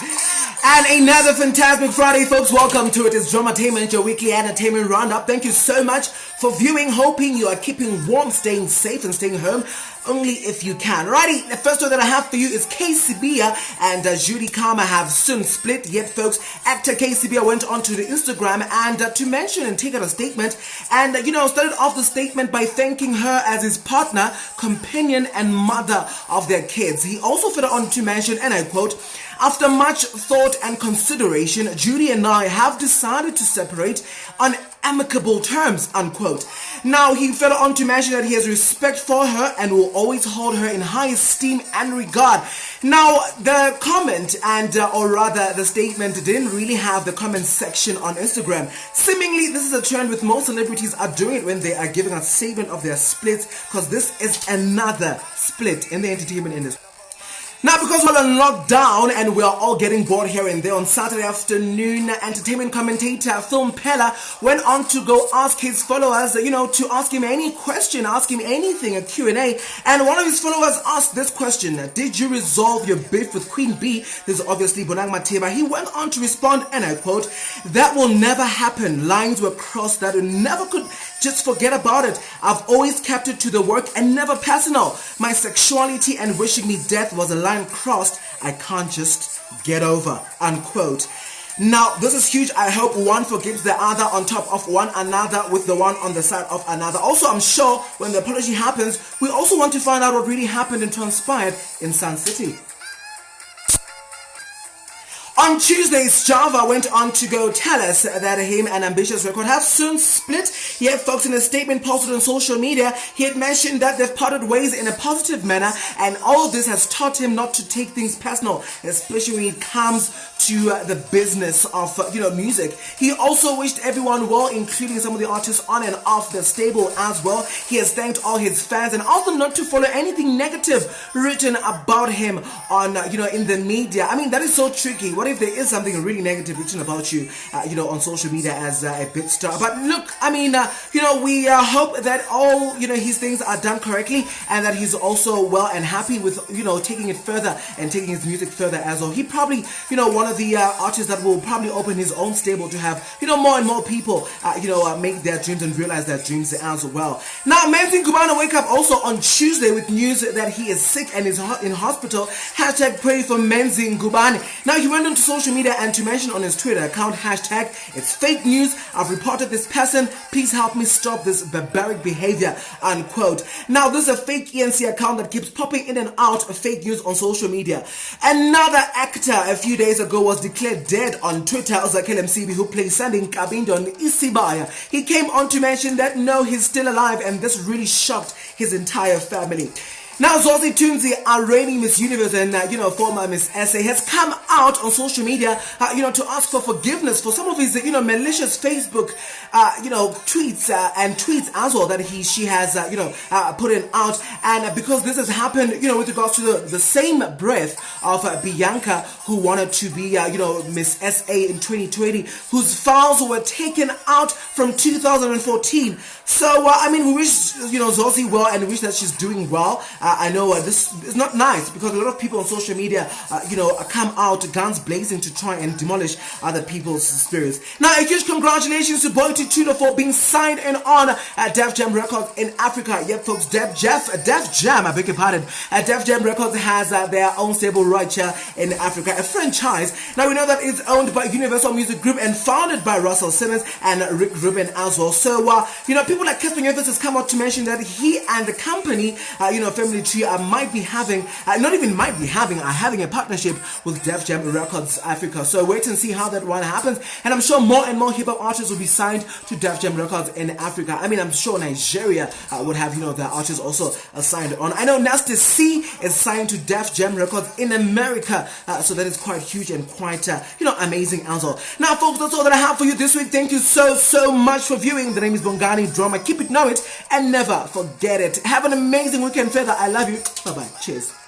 And another fantastic Friday, folks. Welcome to it. It's Dramatainment, your weekly entertainment roundup. Thank you so much for viewing. Hoping you are keeping warm, staying safe, and staying home only if you can. Righty, the first one that I have for you is KCB and Judy Karma have soon split. Yet, folks, actor KCB went onto the Instagram and to mention and take out a statement. And, started off the statement by thanking her as his partner, companion, and mother of their kids. He also further on to mention, and I quote, "After much thought and consideration, Judy and I have decided to separate on amicable terms," unquote. Now, he further on to mention that he has respect for her and will always hold her in high esteem and regard. Now, the comment or rather the statement didn't really have the comment section on Instagram. Seemingly, this is a trend with most celebrities are doing it when they are giving a statement of their splits, because this is another split in the entertainment industry. Now, because we're on lockdown and we're all getting bored here and there, on Saturday afternoon, entertainment commentator Phil Pella went on to go ask his followers, to ask him any question, ask him anything, a Q&A. And one of his followers asked this question: "Did you resolve your beef with Queen B?" This is obviously Bonang Mateba. He went on to respond, and I quote, "That will never happen. Lines were crossed that we never could just forget about it. I've always kept it to the work and never personal. My sexuality and wishing me death was a line crossed I can't just get over," unquote. Now, this is huge. I hope one forgives the other on top of one another, with the one on the side of another. Also, I'm sure when the apology happens, we also want to find out what really happened and transpired in Sun City. On Tuesday, Java went on to go tell us that him and Ambitious Record have soon split. Yet, folks, in a statement posted on social media, he had mentioned that they've parted ways in a positive manner, and all of this has taught him not to take things personal, especially when it comes to the business of music. He also wished everyone well, including some of the artists on and off the stable as well. He has thanked all his fans and asked them not to follow anything negative written about him on in the media. I mean, that is so tricky. What if there is something really negative written about you, on social media as a big star? But look, I mean, we hope that all, his things are done correctly, and that he's also well and happy with, taking it further and taking his music further as well. He probably, one of the artists that will probably open his own stable to have, more and more people, make their dreams and realize their dreams as well. Now, Menzin Ngubane wake up also on Tuesday with news that he is sick and is in hospital. Hashtag pray for Menzin Ngubane. Now, he went on to social media and to mention on his Twitter account, hashtag, "It's fake news. I've reported this person. Please help me stop this barbaric behavior," unquote. Now, this is a fake ENC account that keeps popping in and out of fake news on social media. Another actor a few days ago was declared dead on Twitter. Zakele Msibi, who plays Sandy Kabindon Isibaya. He came on to mention that no, he's still alive, and this really shocked his entire family. Now, Zozi Tunzi, our reigning Miss Universe and, former Miss SA, has come out on social media, to ask for forgiveness for some of his, malicious Facebook, tweets and tweets as well that she has, put in out. And because this has happened, with regards to the same breath of Bianca, who wanted to be, Miss SA in 2020, whose files were taken out from 2014. So, we wish, Zozi well, and wish that she's doing well. I know this is not nice, because a lot of people on social media, come out guns blazing to try and demolish other people's spirits. Now, a huge congratulations to Boy Tutulo for being signed in on Def Jam Records in Africa. Yep, folks, Def Jam, I beg your pardon. Def Jam Records has their own stable right here in Africa, a franchise. Now, we know that it's owned by Universal Music Group and founded by Russell Simmons and Rick Rubin as well. So, people like Casper Nyovest has come out to mention that he and the company, Family Tree, might be having, having a partnership with Def Jam Records Africa. So wait and see how that one happens. And I'm sure more and more hip-hop artists will be signed to Def Jam Records in Africa. I mean, I'm sure Nigeria would have, the artists also signed on. I know Nasty C is signed to Def Jam Records in America. So that is quite huge and quite, amazing as well. Now, folks, that's all that I have for you this week. Thank you so much for viewing. The name is Bongani Drama. Keep it, know it, and never forget it. Have an amazing weekend further. I love you. Bye-bye. Cheers.